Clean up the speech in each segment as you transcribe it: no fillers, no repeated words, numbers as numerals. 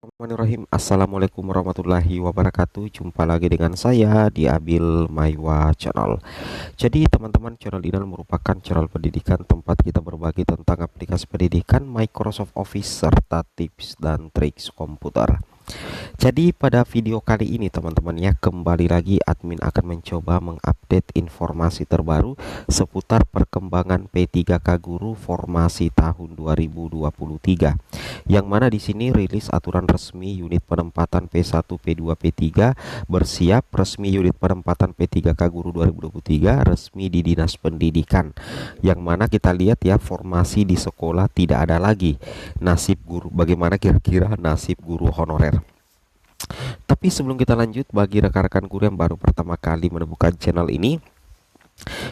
Bismillahirrahmanirrahim. Assalamualaikum warahmatullahi wabarakatuh. Jumpa lagi dengan saya di Abil Maiwa Channel. Jadi teman-teman, channel ini merupakan channel pendidikan tempat kita berbagi tentang aplikasi pendidikan Microsoft Office serta tips dan triks komputer. Jadi pada video kali ini teman-teman ya, kembali lagi admin akan mencoba mengupdate informasi terbaru seputar perkembangan P3K Guru formasi tahun 2023. Yang mana di sini rilis aturan resmi unit penempatan P1, P2, P3 bersiap, resmi unit penempatan P3K Guru 2023 resmi di Dinas Pendidikan. Yang mana kita lihat ya, formasi di sekolah tidak ada lagi. Nasib guru, bagaimana kira-kira nasib guru honorer? Tapi sebelum kita lanjut, bagi rekan-rekan guru yang baru pertama kali menemukan channel ini,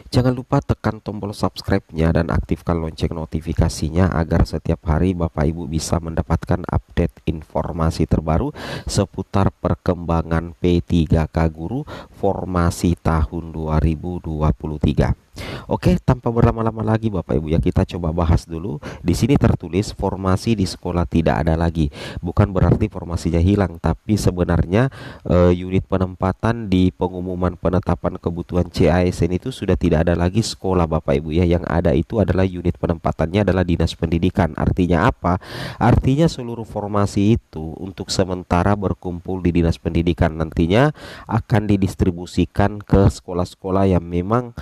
jangan lupa tekan tombol subscribe-nya dan aktifkan lonceng notifikasinya agar setiap hari Bapak Ibu bisa mendapatkan update informasi terbaru seputar perkembangan P3K Guru formasi tahun 2023. Oke, tanpa berlama-lama lagi Bapak Ibu ya, kita coba bahas dulu. Di sini tertulis formasi di sekolah tidak ada lagi. Bukan berarti formasinya hilang, tapi sebenarnya unit penempatan di pengumuman penetapan kebutuhan CASN itu sudah tidak ada lagi sekolah Bapak Ibu ya. Yang ada itu adalah unit penempatannya adalah Dinas Pendidikan. Artinya apa? Artinya seluruh formasi itu untuk sementara berkumpul di Dinas Pendidikan, nantinya akan didistribusikan ke sekolah-sekolah yang memang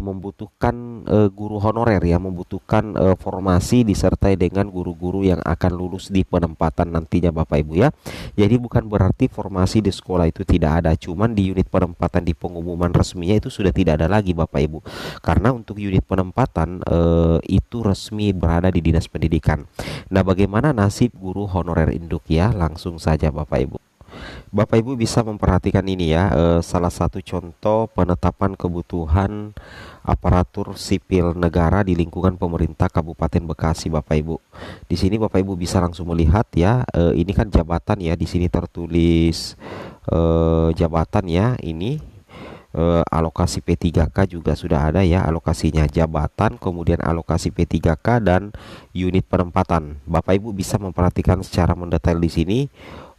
membutuhkan guru honorer ya, membutuhkan formasi disertai dengan guru-guru yang akan lulus di penempatan nantinya Bapak Ibu ya. Jadi bukan berarti formasi di sekolah itu tidak ada, cuman di unit penempatan di pengumuman resminya itu sudah tidak ada lagi Bapak Ibu. Karena untuk unit penempatan itu resmi berada di Dinas Pendidikan. Nah, bagaimana nasib guru honorer induk ya? Langsung saja Bapak Ibu. Bapak Ibu bisa memperhatikan ini ya, salah satu contoh penetapan kebutuhan aparatur sipil negara di lingkungan pemerintah Kabupaten Bekasi Bapak Ibu. Di sini Bapak Ibu bisa langsung melihat ya, ini kan jabatan ya, di sini tertulis jabatan ya, ini alokasi P3K juga sudah ada ya, alokasinya jabatan, kemudian alokasi P3K dan unit penempatan. Bapak Ibu bisa memperhatikan secara mendetail di sini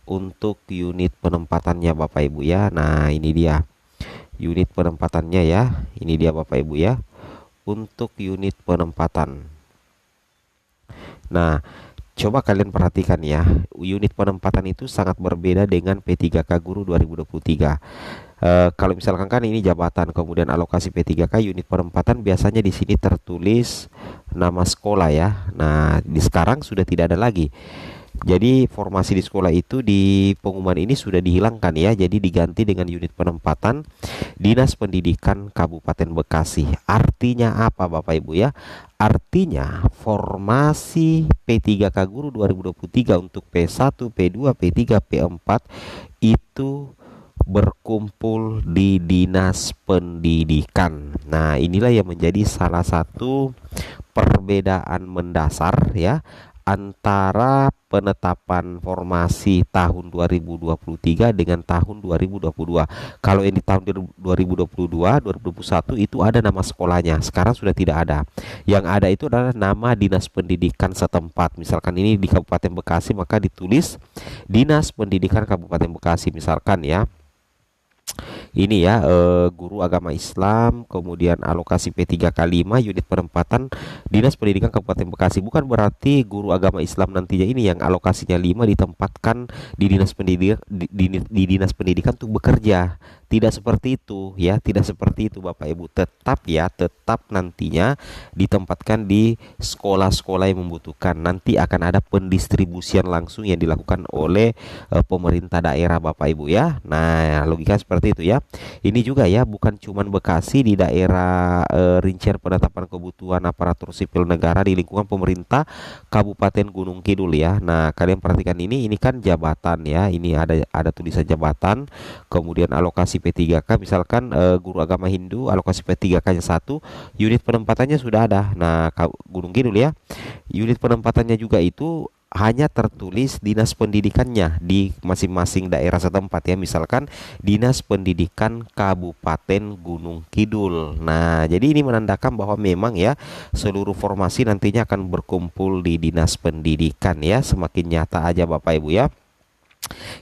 untuk unit penempatannya Bapak Ibu ya. Nah, ini dia unit penempatannya ya. Ini dia Bapak Ibu ya, untuk unit penempatan. Nah, coba kalian perhatikan ya, unit penempatan itu sangat berbeda dengan P3K Guru 2023. Kalau misalkan kan ini jabatan, kemudian alokasi P3K, unit penempatan biasanya di sini tertulis nama sekolah ya. Nah, di sekarang sudah tidak ada lagi. Jadi formasi di sekolah itu di pengumuman ini sudah dihilangkan ya. Jadi diganti dengan unit penempatan Dinas Pendidikan Kabupaten Bekasi. Artinya apa Bapak Ibu ya? Artinya formasi P3K Guru 2023 untuk P1, P2, P3, P4 itu berkumpul di Dinas Pendidikan. Nah, inilah yang menjadi salah satu perbedaan mendasar ya antara penetapan formasi tahun 2023 dengan tahun 2022. Kalau yang di tahun 2022, 2021 itu ada nama sekolahnya. Sekarang sudah tidak ada. Yang ada itu adalah nama Dinas Pendidikan setempat. Misalkan ini di Kabupaten Bekasi, maka ditulis Dinas Pendidikan Kabupaten Bekasi misalkan ya. Ini ya, guru agama Islam, kemudian alokasi P3K 5 unit penempatan Dinas Pendidikan Kabupaten Bekasi. Bukan berarti guru agama Islam nantinya ini yang alokasinya 5 ditempatkan di Dinas Pendidikan di Dinas Pendidikan untuk bekerja. Tidak seperti itu ya, tidak seperti itu Bapak Ibu. Tetap ya, tetap nantinya ditempatkan di sekolah-sekolah yang membutuhkan. Nanti akan ada pendistribusian langsung yang dilakukan oleh pemerintah daerah Bapak Ibu ya. Nah, logika seperti itu ya. Ini juga ya, bukan cuman Bekasi, di daerah rincian penetapan kebutuhan aparatur sipil negara di lingkungan pemerintah Kabupaten Gunung Kidul ya. Nah, kalian perhatikan ini kan jabatan ya. Ini ada tulisan jabatan, kemudian alokasi P3K misalkan guru agama Hindu, alokasi P3K-nya 1, unit penempatannya sudah ada. Nah, Gunung Kidul ya, unit penempatannya juga itu hanya tertulis dinas pendidikannya di masing-masing daerah setempat ya, misalkan Dinas Pendidikan Kabupaten Gunung Kidul. Nah, jadi ini menandakan bahwa memang ya seluruh formasi nantinya akan berkumpul di Dinas Pendidikan ya, semakin nyata aja Bapak Ibu ya.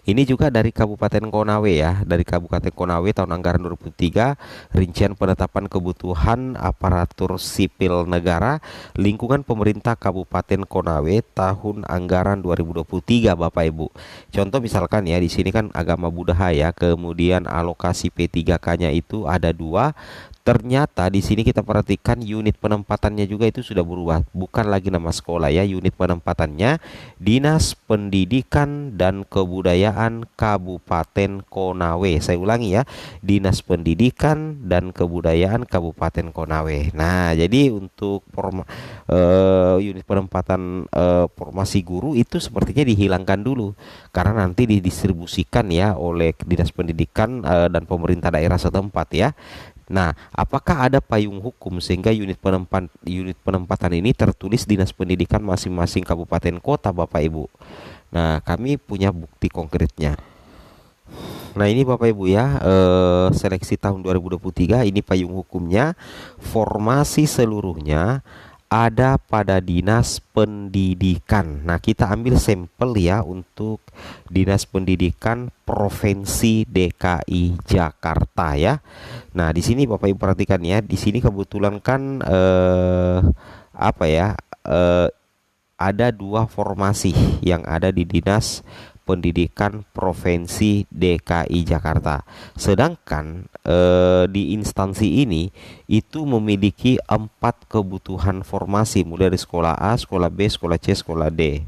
Ini juga dari Kabupaten Konawe ya, dari Kabupaten Konawe tahun anggaran 2003, rincian penetapan kebutuhan aparatur sipil negara lingkungan pemerintah Kabupaten Konawe tahun anggaran 2023 Bapak Ibu. Contoh misalkan ya di sini kan agama Buddha, kemudian alokasi P3K-nya itu ada dua. Ternyata di sini kita perhatikan unit penempatannya juga itu sudah berubah, bukan lagi nama sekolah ya, unit penempatannya Dinas Pendidikan dan Kebudayaan Kabupaten Konawe. Saya ulangi ya, Dinas Pendidikan dan Kebudayaan Kabupaten Konawe. Nah, jadi untuk unit penempatan formasi guru itu sepertinya dihilangkan dulu karena nanti didistribusikan ya oleh Dinas Pendidikan dan pemerintah daerah setempat ya. Nah, apakah ada payung hukum sehingga unit penempatan ini tertulis Dinas Pendidikan masing-masing kabupaten kota, Bapak Ibu? Nah, kami punya bukti konkretnya. Nah, ini Bapak Ibu ya, seleksi tahun 2023 ini payung hukumnya, formasi seluruhnya ada pada Dinas Pendidikan. Nah, kita ambil sampel ya untuk Dinas Pendidikan Provinsi DKI Jakarta ya. Nah, di sini Bapak Ibu perhatikan ya, di sini kebetulan kan apa ya? Ada dua formasi yang ada di Dinas Pendidikan Provinsi DKI Jakarta. Sedangkan di instansi ini itu memiliki 4 kebutuhan formasi mulai dari sekolah A, sekolah B, sekolah C, sekolah D.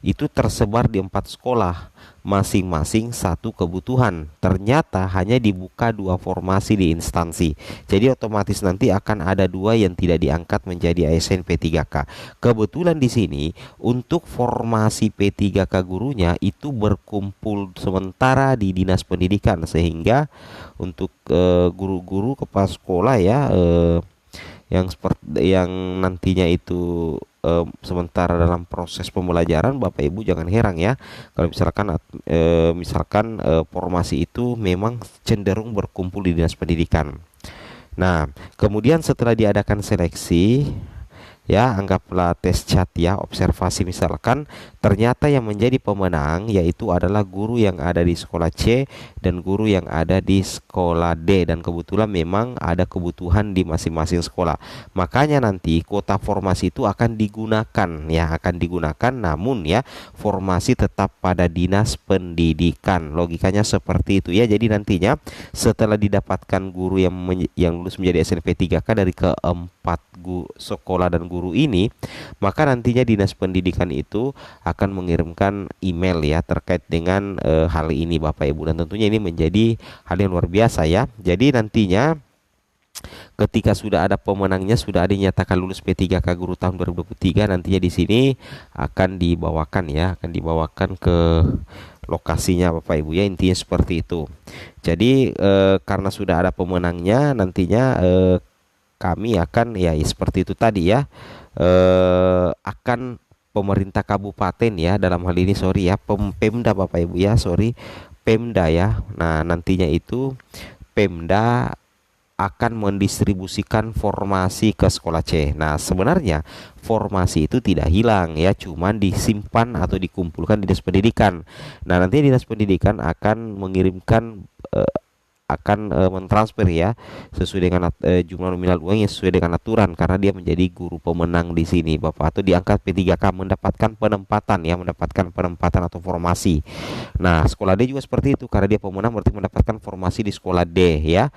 Itu tersebar di 4 sekolah, masing-masing satu kebutuhan. Ternyata hanya dibuka 2 formasi di instansi. Jadi otomatis nanti akan ada 2 yang tidak diangkat menjadi ASN P3K. Kebetulan di sini untuk formasi P3K gurunya itu berkumpul sementara di Dinas Pendidikan, sehingga untuk guru-guru kepala sekolah ya yang nantinya itu sementara dalam proses pembelajaran, Bapak Ibu jangan heran ya kalau misalkan formasi itu memang cenderung berkumpul di Dinas Pendidikan. Nah, kemudian setelah diadakan seleksi ya, anggaplah tes cat ya, observasi misalkan, ternyata yang menjadi pemenang yaitu adalah guru yang ada di sekolah C dan guru yang ada di sekolah D, dan kebetulan memang ada kebutuhan di masing-masing sekolah. Makanya nanti kuota formasi itu akan digunakan namun ya formasi tetap pada Dinas Pendidikan. Logikanya seperti itu ya. Jadi nantinya setelah didapatkan guru yang lulus menjadi SNP 3K dari keempat sekolah dan guru ini, maka nantinya Dinas Pendidikan itu akan mengirimkan email ya terkait dengan hal ini Bapak Ibu, dan tentunya ini menjadi hal yang luar biasa ya. Jadi nantinya ketika sudah ada pemenangnya, sudah ada yang nyatakan lulus P3K guru tahun 2023, nantinya di sini akan dibawakan ke lokasinya Bapak Ibu ya, intinya seperti itu. Jadi karena sudah ada pemenangnya, nantinya kami akan ya seperti itu tadi ya, akan pemerintah kabupaten ya, dalam hal ini Pemda Bapak Ibu ya, Pemda ya. Nah, nantinya itu Pemda akan mendistribusikan formasi ke sekolah C. Nah, sebenarnya formasi itu tidak hilang ya, cuman disimpan atau dikumpulkan di Dinas Pendidikan. Nah, nanti Dinas Pendidikan akan mengirimkan mentransfer ya sesuai dengan jumlah nominal uang yang sesuai dengan aturan, karena dia menjadi guru pemenang di sini Bapak, atau diangkat P3K mendapatkan penempatan atau formasi. Nah, sekolah D juga seperti itu, karena dia pemenang berarti mendapatkan formasi di sekolah D ya.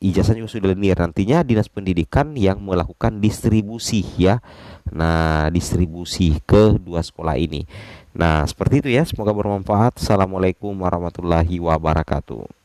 Ijazahnya juga sudah linear, nantinya Dinas Pendidikan yang melakukan distribusi ya. Nah, distribusi ke 2 sekolah ini. Nah, seperti itu ya, semoga bermanfaat. Assalamualaikum warahmatullahi wabarakatuh.